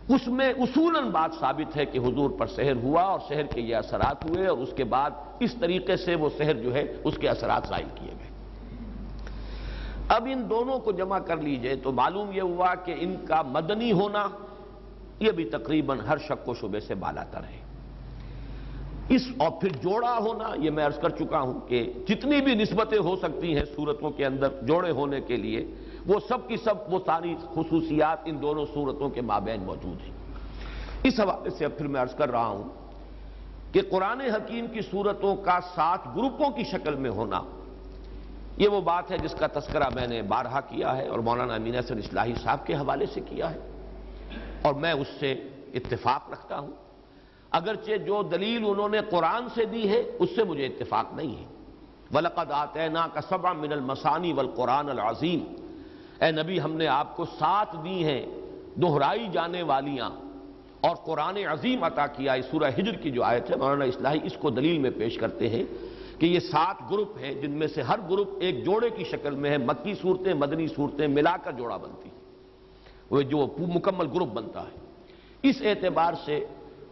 اس میں اصولاً بات ثابت ہے کہ حضور پر سحر ہوا اور سحر کے یہ اثرات ہوئے، اور اس کے بعد اس طریقے سے وہ سحر جو ہے اس کے اثرات ظاہر کیے گئے۔ اب ان دونوں کو جمع کر لیجئے تو معلوم یہ ہوا کہ ان کا مدنی ہونا یہ بھی تقریباً ہر شک و شبے سے بالاتر ہے۔ اور پھر جوڑا ہونا، یہ میں عرض کر چکا ہوں کہ جتنی بھی نسبتیں ہو سکتی ہیں صورتوں کے اندر جوڑے ہونے کے لیے، وہ سب کی سب وہ ساری خصوصیات ان دونوں صورتوں کے مابین موجود ہیں۔ اس حوالے سے اب پھر میں عرض کر رہا ہوں کہ قرآن حکیم کی صورتوں کا 7 گروپوں کی شکل میں ہونا، یہ وہ بات ہے جس کا تذکرہ میں نے بارہا کیا ہے اور مولانا امین احسن اصلاحی صاحب کے حوالے سے کیا ہے، اور میں اس سے اتفاق رکھتا ہوں، اگرچہ جو دلیل انہوں نے قرآن سے دی ہے اس سے مجھے اتفاق نہیں ہے۔ وَلَقَدْ آتَيْنَاكَ سَبْعًا مِنَ الْمَثَانِي وَالْقُرْآنَ الْعَظِيمِ، اے نبی ہم نے آپ کو 7 دی ہیں دہرائی جانے والیاں اور قرآن عظیم عطا کیا۔ اس سورہ ہجر کی جو آیت ہے مولانا اصلاحی اس کو دلیل میں پیش کرتے ہیں کہ یہ 7 گروپ ہیں جن میں سے ہر گروپ ایک جوڑے کی شکل میں ہے، مکی صورتیں مدنی صورتیں ملا کر جوڑا بنتی ہے، وہ جو مکمل گروپ بنتا ہے۔ اس اعتبار سے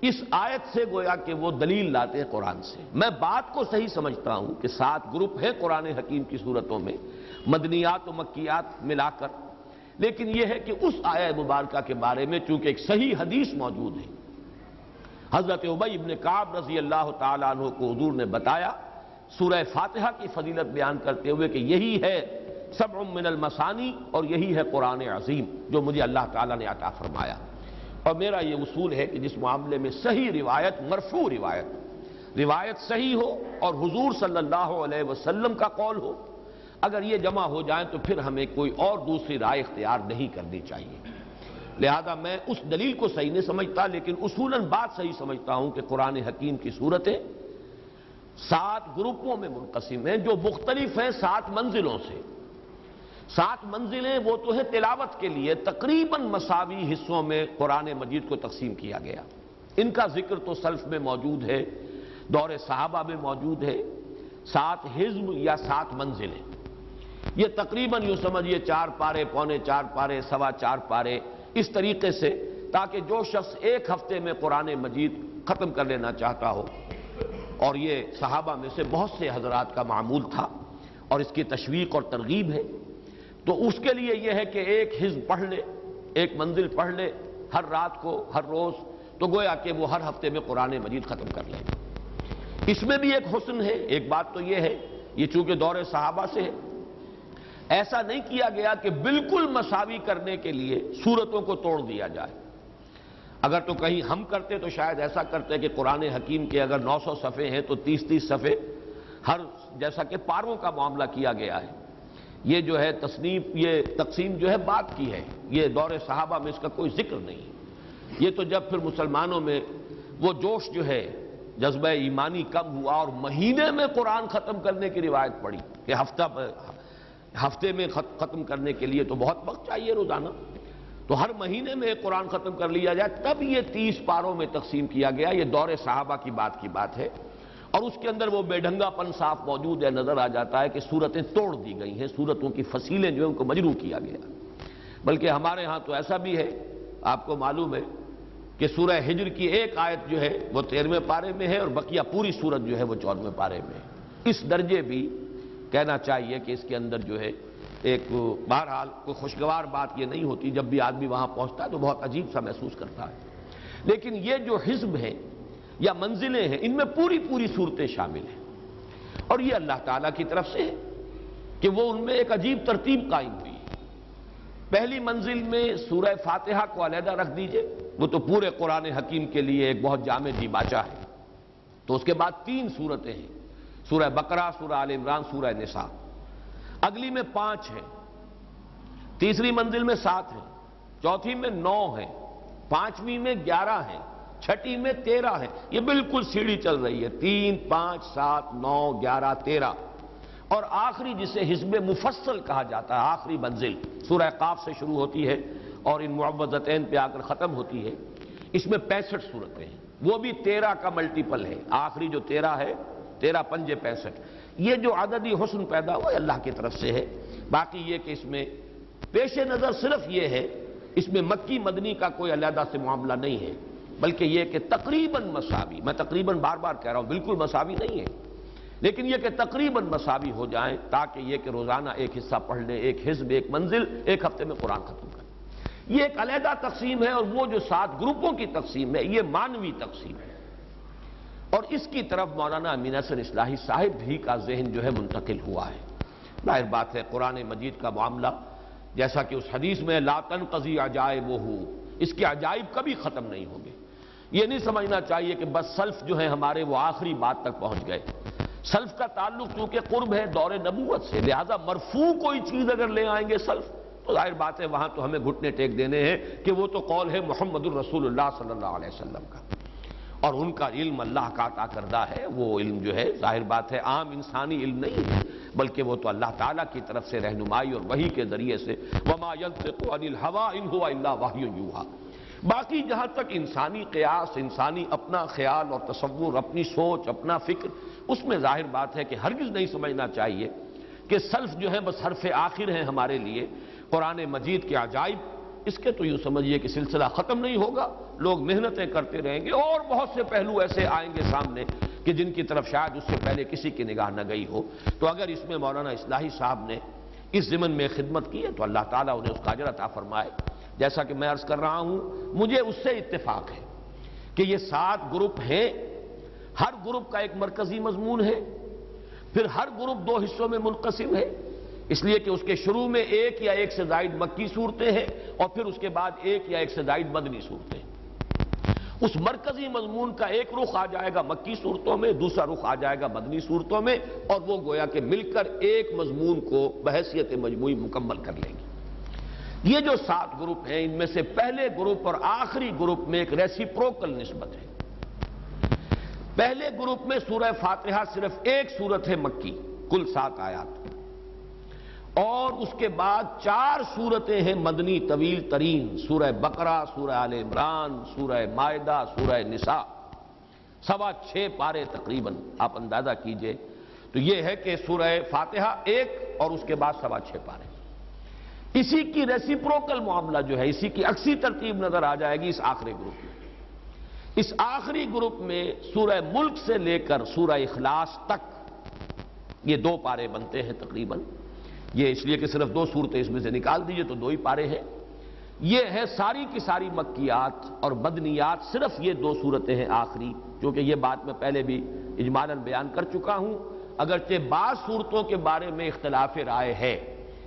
اس آیت سے گویا کہ وہ دلیل لاتے ہیں قرآن سے۔ میں بات کو صحیح سمجھتا ہوں کہ 7 گروپ ہیں قرآن حکیم کی صورتوں میں، مدنیات و مکیات ملا کر، لیکن یہ ہے کہ اس آیہ مبارکہ کے بارے میں چونکہ ایک صحیح حدیث موجود ہے، حضرت ابی بن کعب رضی اللہ تعالیٰ عنہ کو حضور نے بتایا سورہ فاتحہ کی فضیلت بیان کرتے ہوئے کہ یہی ہے 7 من المثانی اور یہی ہے قرآن عظیم جو مجھے اللہ تعالیٰ نے عطا فرمایا۔ اور میرا یہ اصول ہے کہ جس معاملے میں صحیح روایت، مرفوع روایت صحیح ہو اور حضور صلی اللہ علیہ وسلم کا قول ہو، اگر یہ جمع ہو جائیں تو پھر ہمیں کوئی اور دوسری رائے اختیار نہیں کرنی چاہیے۔ لہذا میں اس دلیل کو صحیح نہیں سمجھتا، لیکن اصولاً بات صحیح سمجھتا ہوں کہ قرآن حکیم کی صورتیں 7 گروپوں میں منقسم ہیں جو مختلف ہیں 7 منزلوں سے۔ 7 منزلیں وہ تو ہے تلاوت کے لیے تقریباً مساوی حصوں میں قرآن مجید کو تقسیم کیا گیا۔ ان کا ذکر تو سلف میں موجود ہے، دور صحابہ میں موجود ہے، 7 حزب یا 7 منزلیں، یہ تقریباً یوں سمجھیے 4 پارے، پونے 4 پارے، 4.25 پارے، اس طریقے سے، تاکہ جو شخص ایک ہفتے میں قرآن مجید ختم کر لینا چاہتا ہو، اور یہ صحابہ میں سے بہت سے حضرات کا معمول تھا اور اس کی تشویق اور ترغیب ہے، تو اس کے لیے یہ ہے کہ ایک حزب پڑھ لے، ایک منزل پڑھ لے ہر رات کو، ہر روز، تو گویا کہ وہ ہر ہفتے میں قرآن مجید ختم کر لے۔ اس میں بھی ایک حسن ہے، ایک بات تو یہ ہے، یہ چونکہ دور صحابہ سے ہے، ایسا نہیں کیا گیا کہ بالکل مساوی کرنے کے لیے سورتوں کو توڑ دیا جائے۔ اگر تو کہیں ہم کرتے تو شاید ایسا کرتے کہ قرآن حکیم کے اگر 900 صفحے ہیں تو 30 صفحے ہر، جیسا کہ پاروں کا معاملہ کیا گیا ہے، یہ جو ہے تصنیف، یہ تقسیم جو ہے بات کی ہے، یہ دور صحابہ میں اس کا کوئی ذکر نہیں۔ یہ تو جب پھر مسلمانوں میں وہ جوش جو ہے، جذبہ ایمانی کم ہوا اور مہینے میں قرآن ختم کرنے کی روایت پڑی کہ ہفتے میں ختم کرنے کے لیے تو بہت وقت چاہیے روزانہ، تو ہر مہینے میں ایک قرآن ختم کر لیا جائے، تب یہ 30 پاروں میں تقسیم کیا گیا۔ یہ دور صحابہ کی بات ہے، اور اس کے اندر وہ بے ڈھنگا پن صاف موجود ہے، نظر آ جاتا ہے کہ صورتیں توڑ دی گئی ہیں، صورتوں کی فصیلیں جو ہیں ان کو مجروح کیا گیا۔ بلکہ ہمارے ہاں تو ایسا بھی ہے، آپ کو معلوم ہے کہ سورہ ہجر کی ایک آیت جو ہے وہ 13ویں پارے میں ہے اور بقیہ پوری سورت جو ہے وہ 14ویں پارے میں ہے۔ اس درجے بھی کہنا چاہیے کہ اس کے اندر جو ہے ایک، بہرحال کوئی خوشگوار بات یہ نہیں ہوتی، جب بھی آدمی وہاں پہنچتا ہے تو بہت عجیب سا محسوس کرتا ہے۔ لیکن یہ جو حزب ہیں یا منزلیں ہیں، ان میں پوری صورتیں شامل ہیں، اور یہ اللہ تعالیٰ کی طرف سے ہے کہ وہ ان میں ایک عجیب ترتیب قائم ہوئی ہے۔ پہلی منزل میں سورہ فاتحہ کو علیحدہ رکھ دیجئے، وہ تو پورے قرآن حکیم کے لیے ایک بہت جامع دیباچہ ہے، تو اس کے بعد 3 سورتیں ہیں، سورہ بقرہ، سورہ آل عمران، سورہ نساء، اگلی میں 5 ہیں، تیسری منزل میں 7 ہیں، چوتھی میں 9 ہیں، 5ویں میں 11 ہیں، 6ٹھی میں 13 ہیں، یہ بالکل سیڑھی چل رہی ہے، 3، 5، 7، 9، 11، 13، اور آخری جسے حزب مفصل کہا جاتا ہے، آخری منزل سورہ قاف سے شروع ہوتی ہے اور ان معوذتین پہ آ کر ختم ہوتی ہے، اس میں 65 صورتیں ہیں، وہ بھی 13 کا ملٹیپل ہے، آخری جو 13 ہے، 13 پنجے 65، یہ جو عددی حسن پیدا ہوا اللہ کی طرف سے ہے۔ باقی یہ کہ اس میں پیش نظر صرف یہ ہے اس میں مکی مدنی کا کوئی علیحدہ سے معاملہ نہیں ہے، بلکہ یہ کہ تقریباً مساوی، میں تقریباً بار بار کہہ رہا ہوں، بالکل مساوی نہیں ہے، لیکن یہ کہ تقریباً مساوی ہو جائیں، تاکہ یہ کہ روزانہ ایک حصہ پڑھ لیں، ایک حزب، ایک منزل، ایک ہفتے میں قرآن ختم کریں۔ یہ ایک علیحدہ تقسیم ہے، اور وہ جو 7 گروپوں کی تقسیم ہے یہ مانوی تقسیم ہے، اور اس کی طرف مولانا امین احسن اصلاحی صاحب بھی کا ذہن جو ہے منتقل ہوا ہے۔ ظاہر بات ہے قرآن مجید کا معاملہ، جیسا کہ اس حدیث میں لا تنقضی عجائبہ، اس کے عجائب کبھی ختم نہیں ہوں گے۔ یہ نہیں سمجھنا چاہیے کہ بس سلف جو ہیں ہمارے وہ آخری بات تک پہنچ گئے۔ سلف کا تعلق چونکہ قرب ہے دور نبوت سے، لہذا مرفوع کوئی چیز اگر لے آئیں گے سلف تو ظاہر بات ہے وہاں تو ہمیں گھٹنے ٹیک دینے ہیں کہ وہ تو قول ہے محمد الرسول اللہ صلی اللہ علیہ وسلم کا، اور ان کا علم اللہ کا عطا کردہ ہے۔ وہ علم جو ہے ظاہر بات ہے عام انسانی علم نہیں ہے، بلکہ وہ تو اللہ تعالیٰ کی طرف سے رہنمائی اور وحی کے ذریعے سے وما ينطق عن الهوى ان هو الا وحی یوحی۔ باقی جہاں تک انسانی قیاس، انسانی اپنا خیال اور تصور، اپنی سوچ، اپنا فکر، اس میں ظاہر بات ہے کہ ہرگز نہیں سمجھنا چاہیے کہ سلف جو ہے بس حرف آخر ہیں ہمارے لیے قرآن مجید کے عجائب۔ اس کے تو یوں سمجھیے کہ سلسلہ ختم نہیں ہوگا، لوگ محنتیں کرتے رہیں گے، اور بہت سے پہلو ایسے آئیں گے سامنے کہ جن کی طرف شاید اس سے پہلے کسی کی نگاہ نہ گئی ہو۔ تو اگر اس میں مولانا اصلاحی صاحب نے اس ضمن میں خدمت کی ہے تو اللہ تعالیٰ انہیں اس کا اجر عطا فرمائے۔ جیسا کہ میں عرض کر رہا ہوں، مجھے اس سے اتفاق ہے کہ یہ 7 گروپ ہیں، ہر گروپ کا ایک مرکزی مضمون ہے، پھر ہر گروپ 2 حصوں میں منقسم ہے، اس لیے کہ اس کے شروع میں 1 یا 1 سے زائد مکی صورتیں ہیں، اور پھر اس کے بعد 1 یا 1 سے زائد مدنی صورتیں ہیں۔ اس مرکزی مضمون کا ایک رخ آ جائے گا مکی صورتوں میں، دوسرا رخ آ جائے گا مدنی صورتوں میں، اور وہ گویا کہ مل کر ایک مضمون کو بحیثیت مجموعی مکمل کر لیں گے۔ یہ جو 7 گروپ ہیں، ان میں سے پہلے گروپ اور آخری گروپ میں ایک ریسیپروکل نسبت ہے۔ پہلے گروپ میں سورہ فاتحہ صرف ایک سورت ہے مکی، کل 7 آیات، اور اس کے بعد 4 سورتیں ہیں مدنی طویل ترین، سورہ بقرہ، سورہ آل عمران، سورہ مائدہ، سورہ نساء، 6.25 پارے تقریباً آپ اندازہ کیجئے۔ تو یہ ہے کہ سورہ فاتحہ ایک اور اس کے بعد 6.25 پارے۔ اسی کی ریسیپروکل معاملہ جو ہے، اسی کی عکسی ترتیب نظر آ جائے گی اس آخری گروپ میں۔ اس آخری گروپ میں سورہ ملک سے لے کر سورہ اخلاص تک یہ 2 پارے بنتے ہیں تقریباً۔ یہ اس لیے کہ صرف 2 صورتیں اس میں سے نکال دیجئے تو 2 ہی پارے ہیں۔ یہ ہے ساری کی ساری مکیات اور مدنیات، صرف یہ 2 صورتیں ہیں آخری، کیونکہ یہ بات میں پہلے بھی اجمالاً بیان کر چکا ہوں۔ اگرچہ بعض صورتوں کے بارے میں اختلاف رائے ہے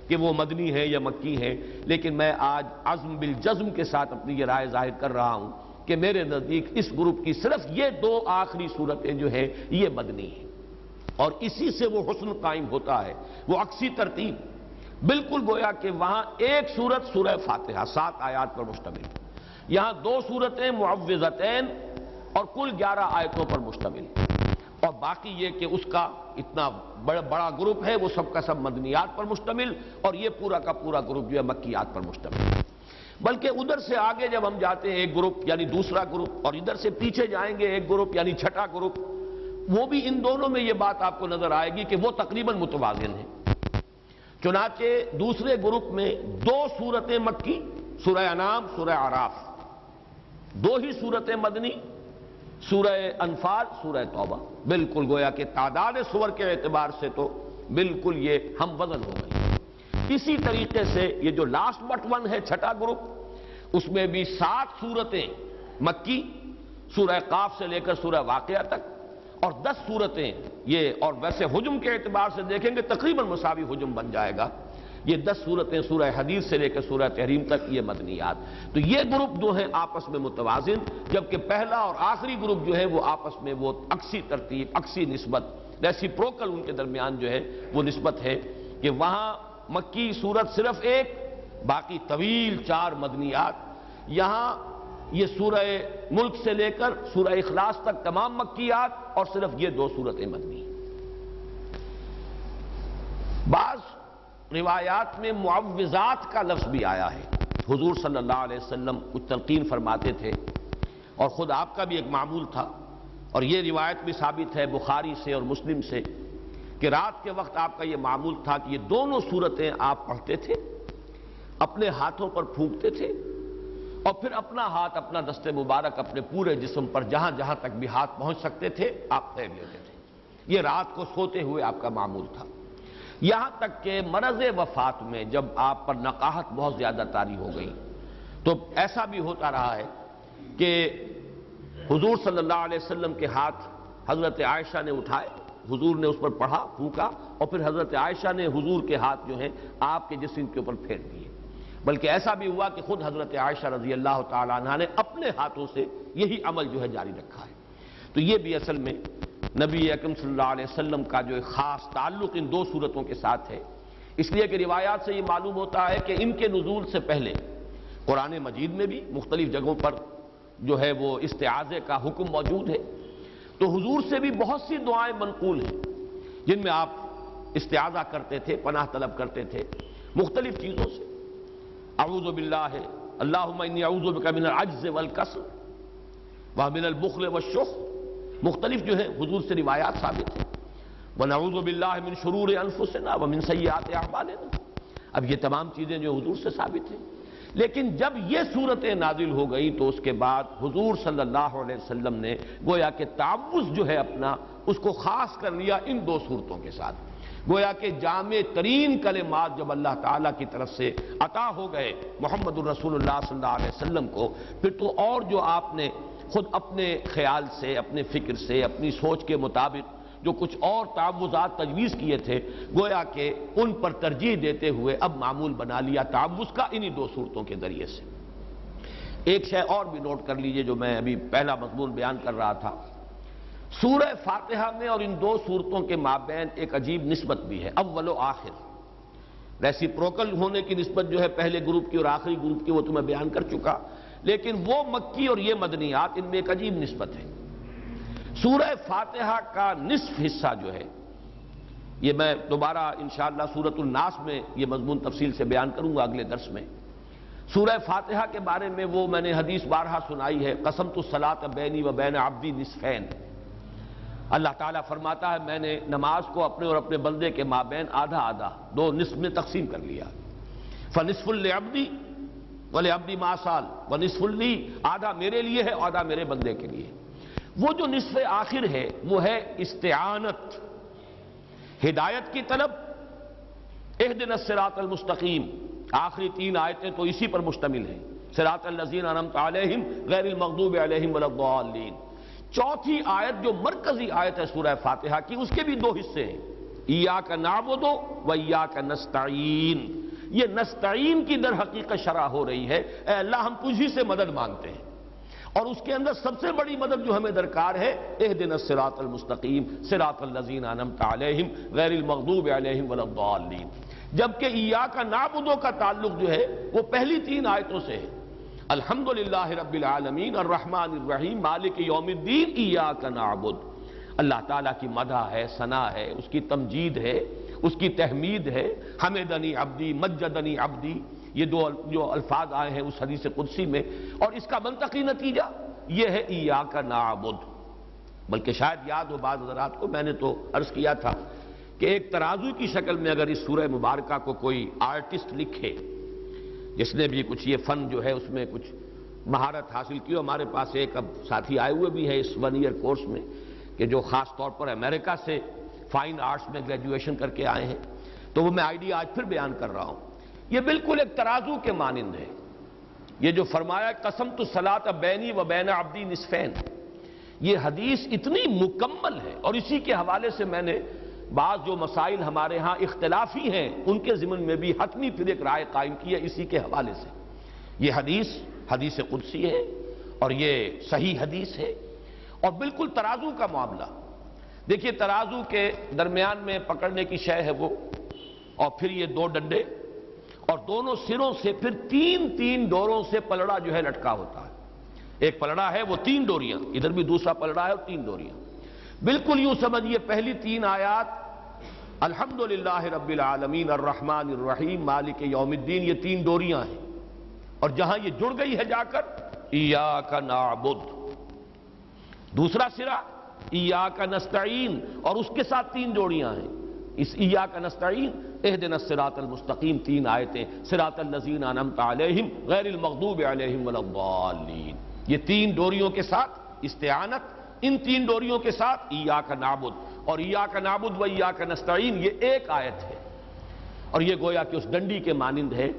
کہ وہ مدنی ہے یا مکی ہے، لیکن میں آج عزم بالجزم کے ساتھ اپنی یہ رائے ظاہر کر رہا ہوں کہ میرے نزدیک اس گروپ کی صرف یہ 2 آخری صورتیں جو ہیں یہ مدنی ہیں، اور اسی سے وہ حسن قائم ہوتا ہے، وہ عکسی ترتیب، بالکل گویا کہ وہاں ایک سورت سورہ فاتحہ 7 آیات پر مشتمل، یہاں 2 صورتیں معوذتین اور کل 11 آیتوں پر مشتمل، اور باقی یہ کہ اس کا اتنا بڑا گروپ ہے وہ سب کا سب مدنیات پر مشتمل، اور یہ پورا کا پورا گروپ جو ہے مکیات پر مشتمل ہے۔ بلکہ ادھر سے آگے جب ہم جاتے ہیں ایک گروپ یعنی دوسرا گروپ، اور ادھر سے پیچھے جائیں گے ایک گروپ یعنی چھٹا گروپ، وہ بھی ان دونوں میں یہ بات آپ کو نظر آئے گی کہ وہ تقریباً متوازن ہیں۔ چنانچہ دوسرے گروپ میں 2 صورتیں مکی، سورہ انعام، سورہ اعراف، 2 ہی صورتیں مدنی، سورہ انفال، سورہ توبہ، بالکل گویا کہ تعداد سور کے اعتبار سے تو بالکل یہ ہم وزن ہو گئی۔ اسی طریقے سے یہ جو لاسٹ بٹ ون ہے چھٹا گروپ، اس میں بھی 7 صورتیں مکی، سورہ قاف سے لے کر سورہ واقعہ تک، اور 10 صورتیں یہ، اور ویسے حجم کے اعتبار سے دیکھیں گے تقریباً مساوی حجم بن جائے گا، یہ 10 صورتیں سورہ حدید سے لے کر سورہ تحریم تک یہ مدنیات۔ تو یہ گروپ جو ہیں آپس میں متوازن، جبکہ پہلا اور آخری گروپ جو ہے وہ آپس میں وہ عکسی ترتیب، عکسی نسبت، ریسیپروکل ان کے درمیان جو ہے وہ نسبت ہے کہ وہاں مکی صورت صرف ایک، باقی طویل 4 مدنیات، یہاں یہ سورہ ملک سے لے کر سورہ اخلاص تک تمام مکیات، اور صرف یہ 2 صورتیں مدنی۔ بعض روایات میں معوذات کا لفظ بھی آیا ہے، حضور صلی اللہ علیہ وسلم کچھ تلقین فرماتے تھے، اور خود آپ کا بھی ایک معمول تھا، اور یہ روایت بھی ثابت ہے بخاری سے اور مسلم سے کہ رات کے وقت آپ کا یہ معمول تھا کہ یہ دونوں صورتیں آپ پڑھتے تھے، اپنے ہاتھوں پر پھونکتے تھے، اور پھر اپنا ہاتھ، اپنا دست مبارک اپنے پورے جسم پر جہاں جہاں تک بھی ہاتھ پہنچ سکتے تھے آپ پھیر لیتے تھے۔ یہ رات کو سوتے ہوئے آپ کا معمول تھا، یہاں تک کہ مرض وفات میں جب آپ پر نقاہت بہت زیادہ طاری ہو گئی تو ایسا بھی ہوتا رہا ہے کہ حضور صلی اللہ علیہ وسلم کے ہاتھ حضرت عائشہ نے اٹھائے، حضور نے اس پر پڑھا، پھونکا، اور پھر حضرت عائشہ نے حضور کے ہاتھ جو ہیں آپ کے جسم کے اوپر پھیر دیے۔ بلکہ ایسا بھی ہوا کہ خود حضرت عائشہ رضی اللہ تعالیٰ عنہ نے اپنے ہاتھوں سے یہی عمل جو ہے جاری رکھا ہے۔ تو یہ بھی اصل میں نبی اکرم صلی اللہ علیہ وسلم کا جو ایک خاص تعلق ان دو صورتوں کے ساتھ ہے، اس لیے کہ روایات سے یہ معلوم ہوتا ہے کہ ان کے نزول سے پہلے قرآن مجید میں بھی مختلف جگہوں پر جو ہے وہ استعاذے کا حکم موجود ہے، تو حضور سے بھی بہت سی دعائیں منقول ہیں جن میں آپ استعاذہ کرتے تھے، پناہ طلب کرتے تھے مختلف چیزوں سے۔ اعوذ باللہ، اللہم انی اعوذ بک من العجز والکسل ومن البخل والشح، مختلف جو ہے حضور سے روایات ثابت ہیں۔ وَنَعُوذُ بِاللَّهِ مِن شُرُورِ أَنفُسِنَا وَمِن سَيِّئَاتِ أَعْمَالِنَا، اب یہ تمام چیزیں جو حضور سے ثابت ہیں، لیکن جب یہ صورتیں نازل ہو گئی تو اس کے بعد حضور صلی اللہ علیہ وسلم نے گویا کہ تعوذ جو ہے اپنا اس کو خاص کر لیا ان دو صورتوں کے ساتھ۔ گویا کہ جامع ترین کلمات جب اللہ تعالیٰ کی طرف سے عطا ہو گئے محمد الرسول اللہ صلی اللہ علیہ وسلم کو، پھر تو اور جو آپ نے خود اپنے خیال سے، اپنے فکر سے، اپنی سوچ کے مطابق جو کچھ اور تعوذات تجویز کیے تھے، گویا کہ ان پر ترجیح دیتے ہوئے اب معمول بنا لیا تعوذ کا انہی دو صورتوں کے ذریعے سے۔ ایک شے اور بھی نوٹ کر لیجئے جو میں ابھی پہلا مضمون بیان کر رہا تھا، سورہ فاتحہ میں اور ان دو صورتوں کے مابین ایک عجیب نسبت بھی ہے، اول و آخر۔ ریسیپروکل ہونے کی نسبت جو ہے پہلے گروپ کی اور آخری گروپ کی وہ تو میں بیان کر چکا، لیکن وہ مکی اور یہ مدنیات، ان میں ایک عجیب نسبت ہے۔ سورہ فاتحہ کا نصف حصہ جو ہے، یہ میں دوبارہ انشاءاللہ سورۃ الناس میں یہ مضمون تفصیل سے بیان کروں گا اگلے درس میں۔ سورہ فاتحہ کے بارے میں وہ میں نے حدیث بارہا سنائی ہے، قسمت الصلاۃ بینی و بین عبدی نصفین، اللہ تعالیٰ فرماتا ہے میں نے نماز کو اپنے اور اپنے بندے کے مابین آدھا آدھا دو نصف میں تقسیم کر لیا، فنصف لعبدی وَلِعَبْدِ مَا سَأَلَ وَنِصْفٌ لِّی، آدھا میرے لیے ہے آدھا میرے بندے کے لیے۔ وہ جو نصف آخر ہے وہ ہے استعانت، ہدایت کی طلب، اہدنا الصراط المستقیم، آخری تین آیتیں تو اسی پر مشتمل ہیں، صراط الذین انعمت علیہم غیر المغضوب علیہم ولا الضالین۔ چوتھی آیت جو مرکزی آیت ہے سورہ فاتحہ کی، اس کے بھی دو حصے ہیں، ایاک نعبد و ایاک نستعین۔ یہ نستعین کی در حقیقت شرح ہو رہی ہے، اے اللہ ہم تجھی سے مدد مانگتے ہیں، اور اس کے اندر سب سے بڑی مدد جو ہمیں درکار ہے، اہدنا الصراط المستقیم صراط الذین انعمت علیہم غیر المغضوب علیہم ولا الضالین۔ جبکہ ایاک نعبد کا تعلق جو ہے وہ پہلی تین آیتوں سے ہے، الحمدللہ رب العالمین الرحمن الرحیم مالک یوم الدین ایاک نعبد۔ اللہ تعالیٰ کی مدح ہے، ثنا ہے، اس کی تمجید ہے، اس کی تحمید ہے، حمدنی عبدی مجدنی عبدی، یہ دو جو الفاظ آئے ہیں اس حدیث قدسی میں، اور اس کا منطقی نتیجہ یہ ہے ایاک نعبد۔ بلکہ شاید یاد ہو بعض حضرات کو، میں نے تو عرض کیا تھا کہ ایک ترازو کی شکل میں اگر اس سورہ مبارکہ کو کوئی آرٹسٹ لکھے، جس نے بھی کچھ یہ فن جو ہے اس میں کچھ مہارت حاصل کی، ہمارے پاس ایک اب ساتھی آئے ہوئے بھی ہے اس 1 ایئر کورس میں، کہ جو خاص طور پر امریکہ سے فائن آرٹس میں گریجویشن کر کے آئے ہیں، تو وہ میں آئیڈیا آج پھر بیان کر رہا ہوں۔ یہ بالکل ایک ترازو کے مانند ہے، یہ جو فرمایا قسمت الصلاۃ بینی و بین عبدی نصفین، یہ حدیث اتنی مکمل ہے، اور اسی کے حوالے سے میں نے بعض جو مسائل ہمارے ہاں اختلافی ہیں ان کے ضمن میں بھی حتمی پھر ایک رائے قائم کی ہے اسی کے حوالے سے۔ یہ حدیث قدسی ہے اور یہ صحیح حدیث ہے، اور بالکل ترازو کا معاملہ۔ دیکھیے ترازو کے درمیان میں پکڑنے کی شے ہے وہ، اور پھر یہ دو ڈنڈے، اور دونوں سروں سے پھر تین ڈوروں سے پلڑا جو ہے لٹکا ہوتا ہے۔ ایک پلڑا ہے وہ 3 ڈوریاں، ادھر بھی دوسرا پلڑا ہے اور 3 ڈوریاں۔ بالکل یوں سمجھیے پہلی 3 آیات الحمدللہ رب العالمین الرحمن الرحیم مالک یوم الدین، یہ 3 ڈوریاں ہیں، اور جہاں یہ جڑ گئی ہے جا کر ایاک نعبد، دوسرا سرا ایاک نستعین، اور اس کے ساتھ 3 ڈوریاں ہیں، اس ایاک نستعین اہدنا الصراط المستقیم 3 آیتیں، صراط الذین انعمت علیہم غیر المغضوب علیہم ولا الضالین، یہ 3 ڈوریوں کے ساتھ استعانت، ان 3 ڈوریوں کے ساتھ ایاک نعبد اور ایاک نعبد و ایاک نستعین، یہ ایک آیت ہے، اور یہ گویا کہ اس ڈنڈی کے مانند ہے۔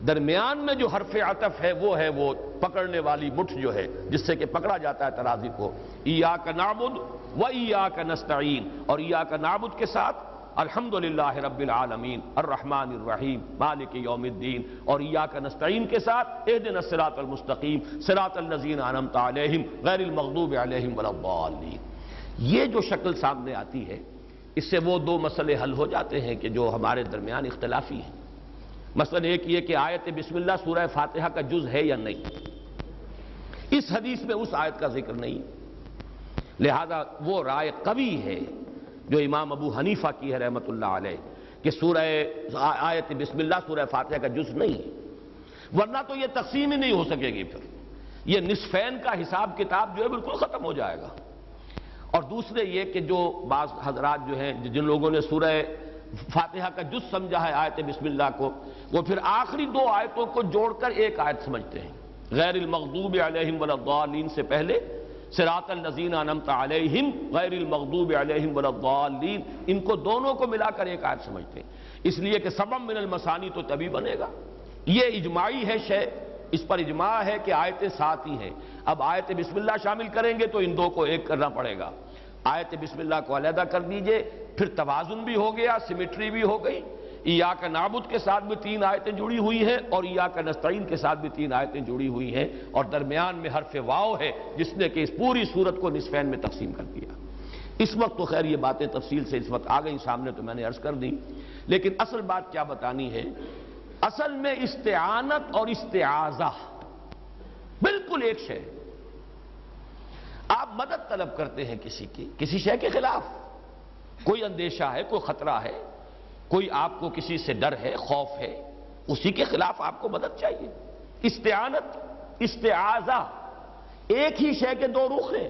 درمیان میں جو حرف عطف ہے وہ پکڑنے والی مٹھ جو ہے جس سے کہ پکڑا جاتا ہے ترازی کو، ایاک نعبد و ایاک نستعین، اور ایاک نعبد کے ساتھ الحمدللہ رب العالمین الرحمن الرحیم مالک یوم الدین، اور ایاک نستعین کے ساتھ اہدنا الصراط المستقیم صراط الذین انعمت علیہم غیر المغضوب علیہم ولا الضالین۔ یہ جو شکل سامنے آتی ہے، اس سے وہ 2 مسئلے حل ہو جاتے ہیں کہ جو ہمارے درمیان اختلافی ہیں۔ مثلا ایک یہ کہ آیت بسم اللہ سورہ فاتحہ کا جز ہے یا نہیں، اس حدیث میں اس آیت کا ذکر نہیں، لہذا وہ رائے قوی ہے جو امام ابو حنیفہ کی ہے رحمۃ اللہ علیہ کہ آیت بسم اللہ سورہ فاتحہ کا جز نہیں ہے، ورنہ تو یہ تقسیم ہی نہیں ہو سکے گی، پھر یہ نصفین کا حساب کتاب جو ہے بالکل ختم ہو جائے گا۔ اور دوسرے یہ کہ جو بعض حضرات جو ہیں جن لوگوں نے سورہ فاتحہ کا جز سمجھا ہے آیت بسم اللہ کو، وہ پھر آخری 2 آیتوں کو جوڑ کر ایک آیت سمجھتے ہیں، غیر المغضوب علیہم ولا الضالین سے پہلے صراط الذین انعمت علیہم غیر المغضوب علیہم ولا الضالین، ان کو دونوں کو ملا کر ایک آیت سمجھتے ہیں، اس لیے کہ سبب من المثانی تو تبھی بنے گا۔ یہ اجماعی ہے شے، اس پر اجماع ہے کہ آیتیں ساتھ ہی ہیں، اب آیت بسم اللہ شامل کریں گے تو ان 2 کو ایک کرنا پڑے گا، آیت بسم اللہ کو علیحدہ کر دیجئے، پھر توازن بھی ہو گیا، سیمیٹری بھی ہو گئی۔ ایاک نعبد کے ساتھ بھی 3 آیتیں جڑی ہوئی ہیں اور ایاک نستعین کے ساتھ بھی 3 آیتیں جڑی ہوئی ہیں، اور درمیان میں حرف واو ہے جس نے کہ اس پوری صورت کو نصفین میں تقسیم کر دیا۔ اس وقت تو خیر یہ باتیں تفصیل سے اس وقت آ گئی سامنے تو میں نے عرض کر دی، لیکن اصل بات کیا بتانی ہے، اصل میں استعانت اور استعاذہ بالکل ایک شے۔ آپ مدد طلب کرتے ہیں کسی کی، کسی شے کے خلاف، کوئی اندیشہ ہے، کوئی خطرہ ہے، کوئی آپ کو کسی سے ڈر ہے، خوف ہے، اسی کے خلاف آپ کو مدد چاہیے۔ استعانت، استعاذہ ایک ہی شے کے 2 رخ ہیں۔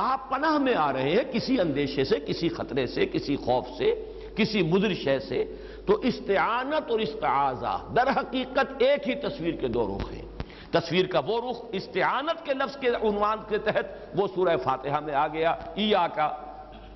آپ پناہ میں آ رہے ہیں کسی اندیشے سے، کسی خطرے سے، کسی خوف سے، کسی مضر شے سے، تو استعانت اور استعاذہ در حقیقت ایک ہی تصویر کے 2 رخ ہیں۔ تصویر کا وہ رخ استعانت کے لفظ کے عنوان کے تحت وہ سورہ فاتحہ میں آ گیا، ایاک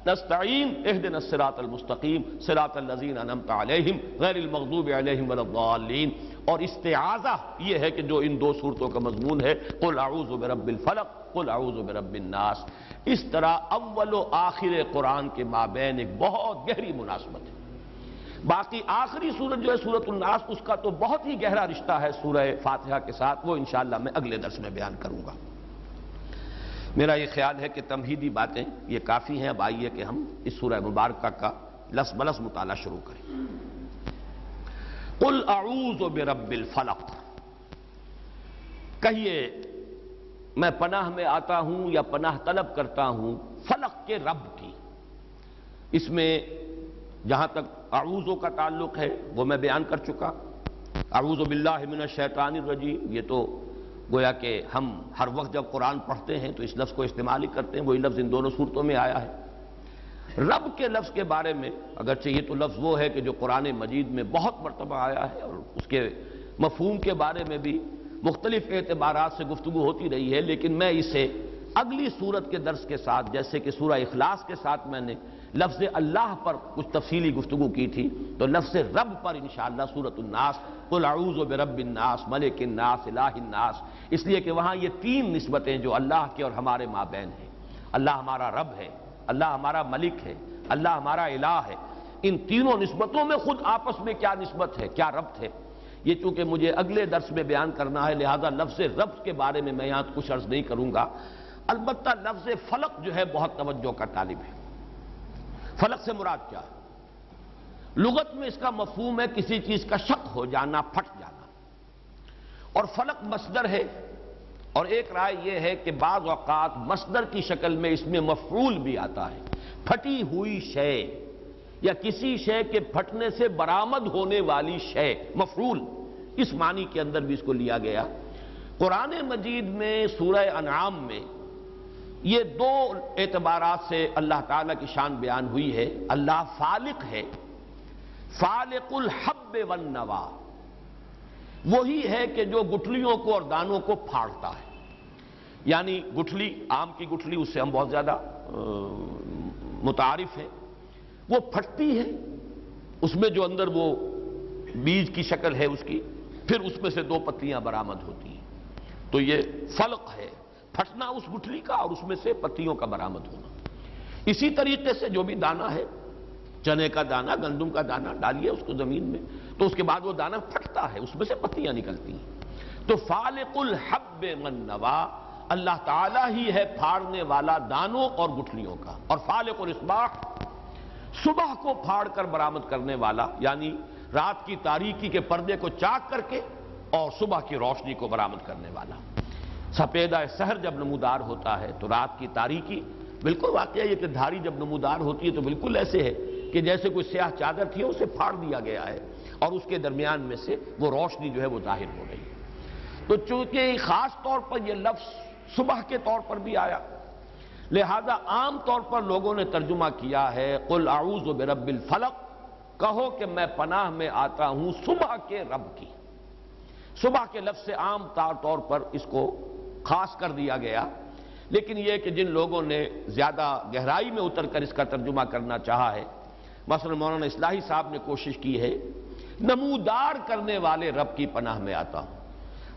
نستعین اہدنا الصراط المستقیم صراط الذین انعمت علیہم غیر المغضوب علیہم ولا الضالین، اور استعاذہ یہ ہے کہ جو ان 2 صورتوں کا مضمون ہے، قل اعوذ برب الفلق قل اعوذ برب الناس۔ اس طرح اول و آخر قرآن کے مابین ایک بہت گہری مناسبت ہے۔ باقی آخری سورت جو ہے سورۃ الناس، اس کا تو بہت ہی گہرا رشتہ ہے سورہ فاتحہ کے ساتھ، وہ انشاءاللہ میں اگلے درس میں بیان کروں گا۔ میرا یہ خیال ہے کہ تمہیدی باتیں یہ کافی ہیں، اب آئیے کہ ہم اس سورہ مبارکہ کا لفظ بلفظ مطالعہ شروع کریں۔ قل اعوذ برب الفلق، کہیے میں پناہ میں آتا ہوں یا پناہ طلب کرتا ہوں فلق کے رب کی۔ اس میں جہاں تک اعوذ کا تعلق ہے وہ میں بیان کر چکا، اعوذ باللہ من الشیطان الرجیم، یہ تو گویا کہ ہم ہر وقت جب قرآن پڑھتے ہیں تو اس لفظ کو استعمال ہی کرتے ہیں، وہی لفظ ان دونوں صورتوں میں آیا ہے۔ رب کے لفظ کے بارے میں اگرچہ یہ تو لفظ وہ ہے کہ جو قرآن مجید میں بہت مرتبہ آیا ہے، اور اس کے مفہوم کے بارے میں بھی مختلف اعتبارات سے گفتگو ہوتی رہی ہے، لیکن میں اسے اگلی سورت کے درس کے ساتھ، جیسے کہ سورہ اخلاص کے ساتھ میں نے لفظ اللہ پر کچھ تفصیلی گفتگو کی تھی، تو لفظ رب پر انشاءاللہ سورۃ الناس، قل اعوذ برب الناس ملک الناس الہ الناس، اس لیے کہ وہاں یہ 3 نسبتیں جو اللہ کے اور ہمارے مابین ہیں، اللہ ہمارا رب ہے، اللہ ہمارا ملک ہے، اللہ ہمارا الہ ہے، ان تینوں نسبتوں میں خود آپس میں کیا نسبت ہے، کیا ربط ہے، یہ چونکہ مجھے اگلے درس میں بیان کرنا ہے، لہذا لفظ رب کے بارے میں یہاں کچھ عرض نہیں کروں گا۔ البتہ لفظ فلق جو ہے بہت توجہ کا طالب ہے۔ فلق سے مراد کیا ہے؟ لغت میں اس کا مفہوم ہے کسی چیز کا شق ہو جانا، پھٹ جانا، اور فلق مصدر ہے، اور ایک رائے یہ ہے کہ بعض اوقات مصدر کی شکل میں اس میں مفعول بھی آتا ہے، پھٹی ہوئی شے یا کسی شے کے پھٹنے سے برآمد ہونے والی شے، مفعول، اس معنی کے اندر بھی اس کو لیا گیا۔ قرآن مجید میں سورہ انعام میں یہ 2 اعتبارات سے اللہ تعالیٰ کی شان بیان ہوئی ہے، اللہ فالق ہے فالق الحب والنوا، وہی ہے کہ جو گٹھلیوں کو اور دانوں کو پھاڑتا ہے. یعنی گٹھلی، آم کی گٹھلی، اس سے ہم بہت زیادہ متعارف ہیں. وہ پھٹتی ہے، اس میں جو اندر وہ بیج کی شکل ہے اس کی، پھر اس میں سے 2 پتیاں برآمد ہوتی ہیں. تو یہ فلق ہے، پھٹنا اس گٹھلی کا اور اس میں سے پتیوں کا برآمد ہونا. اسی طریقے سے جو بھی دانہ ہے، چنے کا دانہ، گندم کا دانہ ڈالیے اس کو زمین میں، تو اس کے بعد وہ دانہ پھٹتا ہے، اس میں سے پتیاں نکلتی ہیں. تو فالق الحب والنوا، اللہ تعالیٰ ہی ہے پھاڑنے والا دانوں اور گٹھلیوں کا. اور فالق الاصباح، صبح کو پھاڑ کر برآمد کرنے والا، یعنی رات کی تاریکی کے پردے کو چاک کر کے اور صبح کی روشنی کو برآمد کرنے والا. سپیدہ سحر جب نمودار ہوتا ہے تو رات کی تاریکی، بالکل واقعہ یہ کہ دھاری جب نمودار ہوتی ہے تو بالکل ایسے ہے کہ جیسے کوئی سیاہ چادر تھی اسے پھاڑ دیا گیا ہے اور اس کے درمیان میں سے وہ روشنی جو ہے وہ ظاہر ہو گئی. تو چونکہ خاص طور پر یہ لفظ صبح کے طور پر بھی آیا، لہذا عام طور پر لوگوں نے ترجمہ کیا ہے قل اعوذ برب الفلق، کہو کہ میں پناہ میں آتا ہوں صبح کے رب کی. صبح کے لفظ سے عام طور پر اس کو خاص کر دیا گیا، لیکن یہ کہ جن لوگوں نے زیادہ گہرائی میں اتر کر اس کا ترجمہ کرنا چاہا ہے، مثلا مولانا اصلاحی صاحب نے کوشش کی ہے نمودار کرنے والے رب کی پناہ میں آتا ہوں.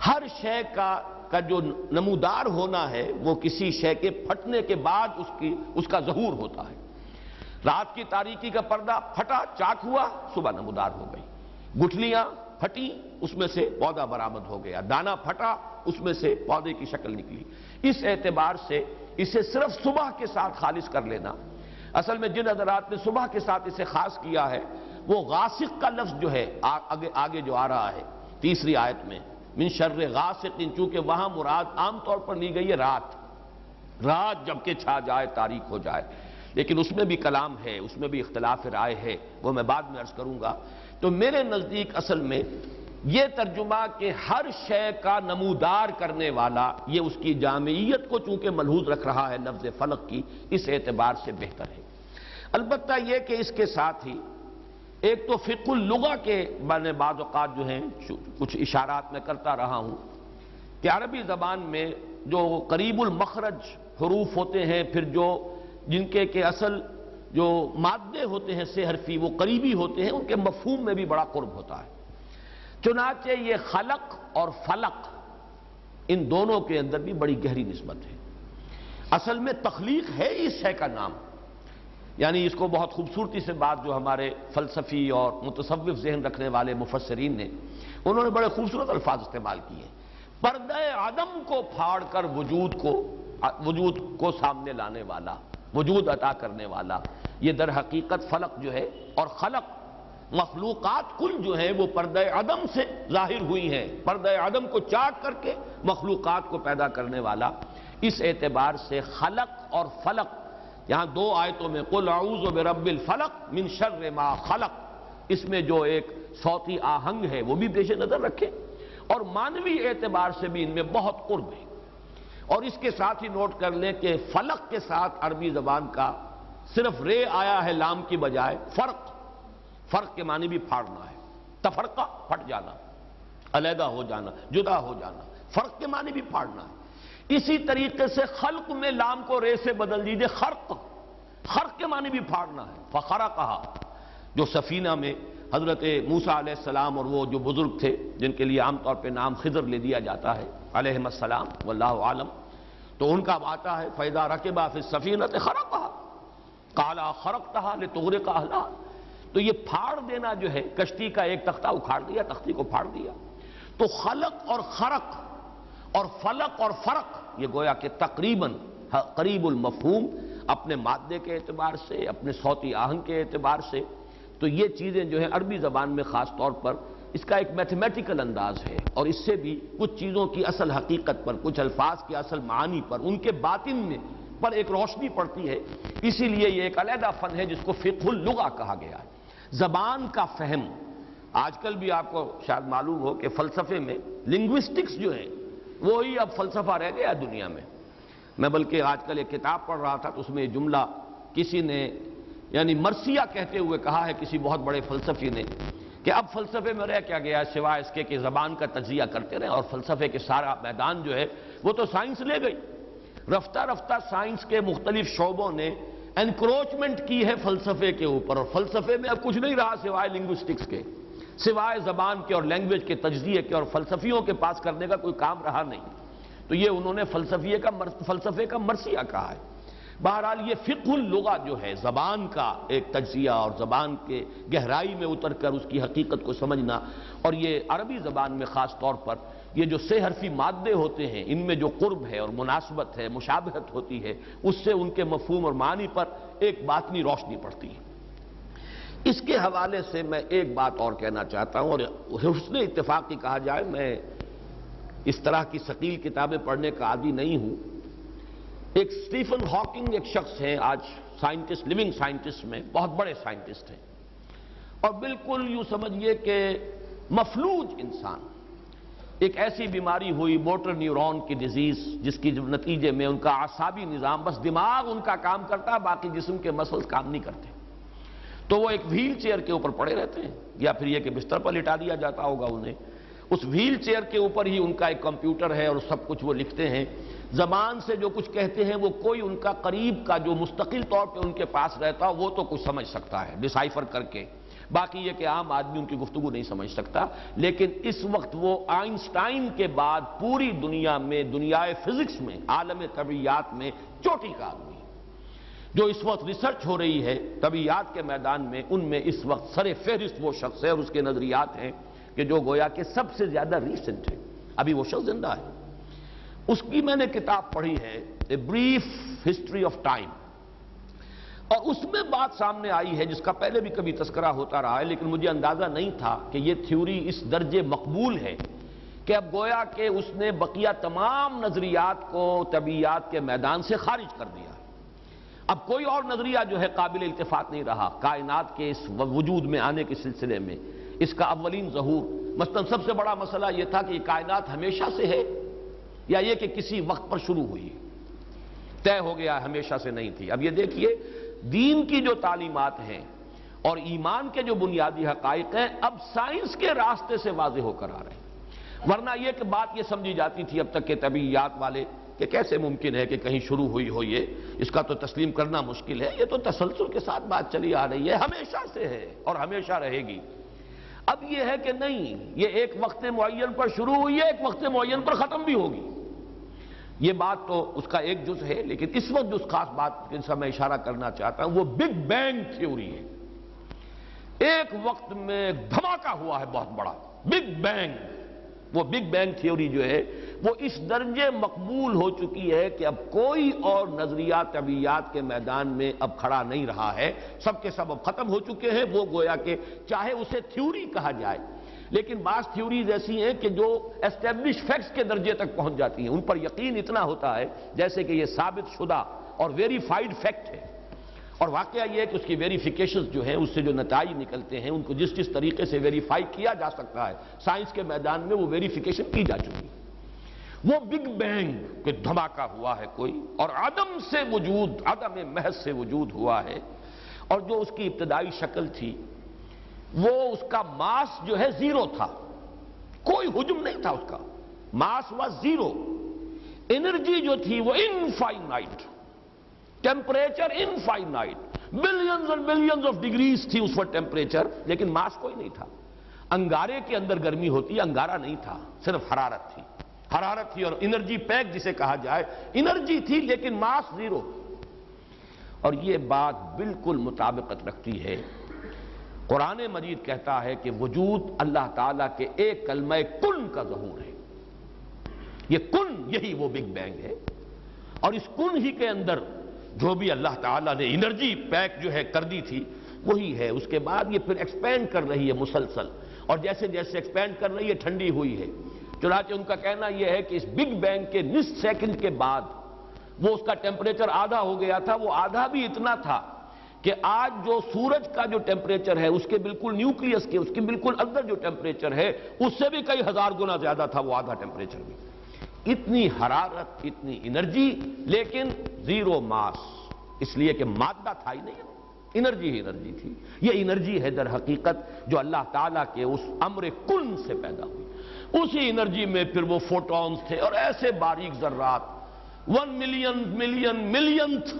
ہر شے کا جو نمودار ہونا ہے وہ کسی شے کے پھٹنے کے بعد اس کا ظہور ہوتا ہے. رات کی تاریکی کا پردہ پھٹا، چاک ہوا، صبح نمودار ہو گئی. گٹھلیاں پھٹی، اس میں سے پودا برآمد ہو گیا. دانہ پھٹا، اس میں سے پودے کی شکل نکلی. اس اعتبار سے اسے صرف صبح کے ساتھ خالص کر لینا. اصل میں جن حضرات نے صبح کے ساتھ اسے خاص کیا ہے وہ غاسق کا لفظ جو ہے آگے جو آ رہا ہے تیسری آیت میں، من شر غاسق، چونکہ وہاں مراد عام طور پر لی گئی ہے رات جب کہ چھا جائے، تاریک ہو جائے. لیکن اس میں بھی کلام ہے، اس میں بھی اختلاف رائے ہے، وہ میں بعد میں عرض کروں گا. تو میرے نزدیک اصل میں یہ ترجمہ کہ ہر شے کا نمودار کرنے والا، یہ اس کی جامعیت کو چونکہ ملحوظ رکھ رہا ہے لفظ فلق کی، اس اعتبار سے بہتر ہے. البتہ یہ کہ اس کے ساتھ ہی ایک تو فقہ اللغہ کے میں نے بعض اوقات جو ہیں کچھ اشارات میں کرتا رہا ہوں کہ عربی زبان میں جو قریب المخرج حروف ہوتے ہیں، پھر جن کے اصل جو مادے ہوتے ہیں سے حرفی وہ قریبی ہوتے ہیں، ان کے مفہوم میں بھی بڑا قرب ہوتا ہے. چنانچہ یہ خلق اور فلق، ان دونوں کے اندر بھی بڑی گہری نسبت ہے. اصل میں تخلیق ہے اس شے کا نام. یعنی اس کو بہت خوبصورتی سے بات جو ہمارے فلسفی اور متصوف ذہن رکھنے والے مفسرین نے، انہوں نے بڑے خوبصورت الفاظ استعمال کیے. پردہ عدم کو پھاڑ کر وجود کو سامنے لانے والا، وجود عطا کرنے والا، یہ در حقیقت فلق جو ہے. اور خلق، مخلوقات کل جو ہیں وہ پردہ عدم سے ظاہر ہوئی ہیں، پردہ عدم کو چاک کر کے مخلوقات کو پیدا کرنے والا. اس اعتبار سے خلق اور فلق، یہاں 2 آیتوں میں قل اعوذ برب الفلق من شر ما خلق، اس میں جو ایک صوتی آہنگ ہے وہ بھی پیش نظر رکھے، اور معنوی اعتبار سے بھی ان میں بہت قرب ہے. اور اس کے ساتھ ہی نوٹ کر لیں کہ فلق کے ساتھ عربی زبان کا صرف رے آیا ہے لام کی بجائے. فرق کے معنی بھی پھاڑنا ہے. تفرقہ، پھٹ جانا، علیحدہ ہو جانا، جدا ہو جانا. فرق کے معنی بھی پھاڑنا ہے. اسی طریقے سے خلق میں لام کو رے سے بدل دیجئے خرق کے معنی بھی پھاڑنا ہے. فخرقہا، جو سفینہ میں حضرت موسیٰ علیہ السلام اور وہ جو بزرگ تھے جن کے لیے عام طور پہ نام خضر لے دیا جاتا ہے علیہم السلام واللہ عالم، تو ان کا آتا ہے فَإِذَا رَكِبَا فِي السَّفِينَةِ خَرَقَهَا قَالَ أَخَرَقْتَهَا لِتُغْرِقَ أَهْلَهَا. تو یہ پھاڑ دینا جو ہے، کشتی کا ایک تختہ اکھاڑ دیا، تختی کو پھاڑ دیا. تو خلق اور خرق اور فلق اور فرق یہ گویا کہ تقریباً قریب المفہوم، اپنے مادے کے اعتبار سے، اپنے صوتی آہنگ کے اعتبار سے. تو یہ چیزیں جو ہیں عربی زبان میں خاص طور پر اس کا ایک میتھمیٹیکل انداز ہے، اور اس سے بھی کچھ چیزوں کی اصل حقیقت پر، کچھ الفاظ کی اصل معانی پر، ان کے باطن میں پر ایک روشنی پڑتی ہے. اسی لیے یہ ایک علیحدہ فن ہے جس کو فقہ اللغہ کہا گیا ہے. زبان کا فہم، آج کل بھی آپ کو شاید معلوم ہو کہ فلسفے میں لنگوسٹکس جو ہے وہی اب فلسفہ رہ گیا دنیا میں. میں بلکہ آج کل ایک کتاب پڑھ رہا تھا تو اس میں یہ جملہ کسی نے یعنی مرثیہ کہتے ہوئے کہا ہے کسی بہت بڑے فلسفی نے کہ اب فلسفے میں رہ کیا گیا سوائے اس کے کہ زبان کا تجزیہ کرتے رہے، اور فلسفے کے سارا میدان جو ہے وہ تو سائنس لے گئی۔ رفتہ رفتہ سائنس کے مختلف شعبوں نے انکروچمنٹ کی ہے فلسفے کے اوپر، اور فلسفے میں اب کچھ نہیں رہا سوائے لنگوسٹکس کے، سوائے زبان کے اور لینگویج کے تجزیے کے، اور فلسفیوں کے پاس کرنے کا کوئی کام رہا نہیں۔ تو یہ انہوں نے فلسفے کا مرثیہ کہا ہے۔ بہرحال یہ فقہ اللغہ جو ہے، زبان کا ایک تجزیہ اور زبان کے گہرائی میں اتر کر اس کی حقیقت کو سمجھنا، اور یہ عربی زبان میں خاص طور پر یہ جو 6 حرفی مادے ہوتے ہیں، ان میں جو قرب ہے اور مناسبت ہے، مشابہت ہوتی ہے، اس سے ان کے مفہوم اور معنی پر ایک باطنی روشنی پڑتی ہے۔ اس کے حوالے سے میں ایک بات اور کہنا چاہتا ہوں، اور حسن اتفاق کی کہا جائے، میں اس طرح کی ثقیل کتابیں پڑھنے کا عادی نہیں ہوں۔ ایک سٹیفن ہاکنگ ایک شخص ہیں، آج سائنٹسٹ، لیونگ سائنٹسٹ میں بہت بڑے سائنٹسٹ ہیں، اور بالکل یوں سمجھیے کہ مفلوج انسان، ایک ایسی بیماری ہوئی موٹر نیورون کی ڈیزیز، جس کی نتیجے میں ان کا اعصابی نظام، بس دماغ ان کا کام کرتا ہے، باقی جسم کے مسلز کام نہیں کرتے، تو وہ ایک وہیل چیئر کے اوپر پڑے رہتے ہیں، یا پھر یہ کہ بستر پر لٹا دیا جاتا ہوگا انہیں، اس وہیل چیئر کے اوپر ہی ان کا ایک کمپیوٹر ہے اور سب کچھ وہ لکھتے ہیں، زبان سے جو کچھ کہتے ہیں وہ کوئی ان کا قریب کا جو مستقل طور پہ ان کے پاس رہتا وہ تو کچھ سمجھ سکتا ہے ڈیسائفر کر کے، باقی یہ کہ عام آدمی ان کی گفتگو نہیں سمجھ سکتا۔ لیکن اس وقت وہ آئنسٹائن کے بعد پوری دنیا میں، دنیائے فزکس میں، عالم طبیعیات میں چوٹی کا آدمی، جو اس وقت ریسرچ ہو رہی ہے طبیعیات کے میدان میں، ان میں اس وقت سر فہرست وہ شخص ہے، اور اس کے نظریات ہیں کہ جو گویا کہ سب سے زیادہ ریسنٹ ہے، ابھی وہ شخص زندہ ہے۔ اس کی میں نے کتاب پڑھی ہے a brief history of time, اور اس میں بات سامنے آئی ہے جس کا پہلے بھی کبھی تذکرہ ہوتا رہا ہے، لیکن مجھے اندازہ نہیں تھا کہ یہ تھیوری اس درجے مقبول ہے کہ اب گویا کہ اس نے بقیہ تمام نظریات کو طبیعیات کے میدان سے خارج کر دیا۔ اب کوئی اور نظریہ جو ہے قابل التفات نہیں رہا کائنات کے اس وجود میں آنے کے سلسلے میں، اس کا اولین ظہور۔ مثلا سب سے بڑا مسئلہ یہ تھا کہ یہ کائنات ہمیشہ سے ہے یا یہ کہ کسی وقت پر شروع ہوئی، طے ہو گیا ہمیشہ سے نہیں تھی۔ اب یہ دیکھیے دین کی جو تعلیمات ہیں اور ایمان کے جو بنیادی حقائق ہیں اب سائنس کے راستے سے واضح ہو کر آ رہے ہیں، ورنہ یہ کہ بات یہ سمجھی جاتی تھی اب تک کہ طبیعیات والے کہ کیسے ممکن ہے کہ کہیں شروع ہوئی ہو، یہ اس کا تو تسلیم کرنا مشکل ہے، یہ تو تسلسل کے ساتھ بات چلی آ رہی ہے، ہمیشہ سے ہے اور ہمیشہ رہے گی۔ اب یہ ہے کہ نہیں، یہ ایک وقت معین پر شروع ہوئی ہے، ایک وقت معین پر ختم بھی ہوگی، یہ بات تو اس کا ایک جز ہے۔ لیکن اس وقت جو خاص بات جن سے میں اشارہ کرنا چاہتا ہوں وہ بگ بینگ تھیوری ہے۔ ایک وقت میں دھماکہ ہوا ہے بہت بڑا، بگ بینگ۔ وہ بگ بینگ تھیوری جو ہے وہ اس درجے مقبول ہو چکی ہے کہ اب کوئی اور نظریہ طبیعیات کے میدان میں اب کھڑا نہیں رہا ہے، سب کے سب اب ختم ہو چکے ہیں۔ وہ گویا کہ چاہے اسے تھیوری کہا جائے، لیکن بعض تھیوریز ایسی ہیں کہ جو اسٹیبلش فیکٹس کے درجے تک پہنچ جاتی ہیں، ان پر یقین اتنا ہوتا ہے جیسے کہ یہ ثابت شدہ اور ویریفائڈ فیکٹ ہے، اور واقعہ یہ ہے کہ اس کی ویریفیکیشنز جو ہیں، اس سے جو نتائج نکلتے ہیں، ان کو جس طریقے سے ویریفائی کیا جا سکتا ہے سائنس کے میدان میں وہ ویریفیکیشن کی جا چکی ہے۔ وہ بگ بینگ کہ دھماکہ ہوا ہے کوئی، اور عدم سے وجود، عدم محض سے وجود ہوا ہے، اور جو اس کی ابتدائی شکل تھی وہ اس کا ماس جو ہے زیرو تھا، کوئی حجم نہیں تھا، اس کا ماس واز زیرو، انرجی جو تھی وہ infinite, temperature infinite, billions and billions of degrees تھی اس وقت ٹیمپریچر، لیکن ماس کوئی نہیں تھا۔ انگارے کے اندر گرمی ہوتی ہے، انگارہ نہیں تھا، صرف حرارت تھی، حرارت تھی، اور انرجی پیک جسے کہا جائے، انرجی تھی لیکن ماس زیرو۔ اور یہ بات بالکل مطابقت رکھتی ہے، قرآن مجید کہتا ہے کہ وجود اللہ تعالیٰ کے ایک کلمہ کن کا ظہور ہے۔ یہ کن، یہی وہ بگ بینگ ہے، اور اس کن ہی کے اندر جو بھی اللہ تعالیٰ نے انرجی پیک جو ہے کر دی تھی وہی ہے۔ اس کے بعد یہ پھر ایکسپینڈ کر رہی ہے مسلسل، اور جیسے جیسے ایکسپینڈ کر رہی ہے ٹھنڈی ہوئی ہے۔ چنانچہ ان کا کہنا یہ ہے کہ اس بگ بینگ کے نصف سیکنڈ کے بعد وہ اس کا ٹیمپریچر آدھا ہو گیا تھا، وہ آدھا بھی اتنا تھا کہ آج جو سورج کا جو ٹیمپریچر ہے اس کے بالکل نیوکلیس کے، اس کے بالکل اندر جو ٹیمپریچر ہے اس سے بھی کئی ہزار گنا زیادہ تھا وہ آدھا ٹیمپریچر بھی۔ اتنی حرارت، اتنی انرجی، لیکن زیرو ماس، اس لیے کہ مادہ تھا ہی نہیں، انرجی ہی انرجی تھی. یہ انرجی ہے در حقیقت جو اللہ تعالیٰ کے اس امر کن سے پیدا ہوئی. اسی انرجی میں پھر وہ فوٹونز تھے اور ایسے باریک ذرات 1 ملینتھ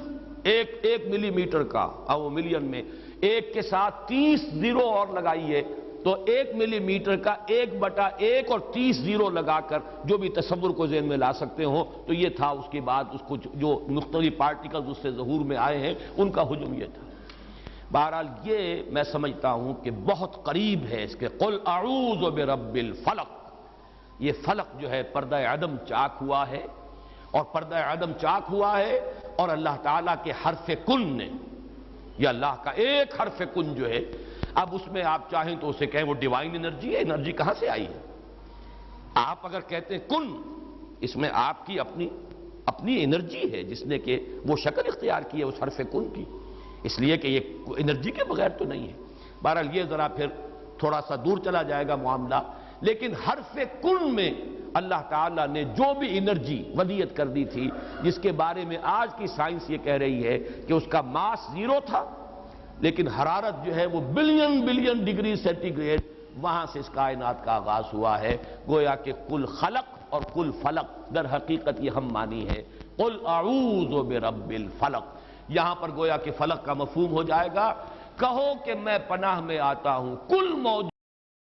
ایک ملی میٹر کا، اور وہ ملین میں ایک کے ساتھ 30 زیرو اور لگائیے تو 1 ملی میٹر کا 1/1 اور 30 زیرو لگا کر جو بھی تصور کو ذہن میں لا سکتے ہو تو یہ تھا. اس کے بعد اس کو جو مختلف پارٹیکلز اس سے ظہور میں آئے ہیں ان کا حجم یہ تھا. بہرحال یہ میں سمجھتا ہوں کہ بہت قریب ہے اس کے قل اعوذ برب الفلق. یہ فلق جو ہے پردہ عدم چاک ہوا ہے، اور پردہ عدم چاک ہوا ہے اور اللہ تعالیٰ کے حرف کن نے، یہ اللہ کا ایک حرف کن جو ہے، اب اس میں آپ چاہیں تو اسے کہیں وہ ڈیوائن انرجی ہے. انرجی کہاں سے آئی ہے؟ آپ اگر کہتے ہیں کن، اس میں آپ کی اپنی انرجی ہے جس نے کہ وہ شکل اختیار کی ہے اس حرف کن کی، اس لیے کہ یہ انرجی کے بغیر تو نہیں ہے. بہرحال یہ ذرا پھر تھوڑا سا دور چلا جائے گا معاملہ، لیکن حرف کن میں اللہ تعالیٰ نے جو بھی انرجی ودیت کر دی تھی، جس کے بارے میں آج کی سائنس یہ کہہ رہی ہے کہ اس کا ماس 0 تھا لیکن حرارت جو ہے وہ بلین ڈگری سینٹی گریڈ، وہاں سے اس کائنات کا آغاز ہوا ہے. گویا کہ کل خلق اور کل فلق در حقیقت یہ ہم مانی ہے. قل اعوذ برب الفلق، یہاں پر گویا کہ فلق کا مفہوم ہو جائے گا. کہو کہ میں پناہ میں آتا ہوں کل موجود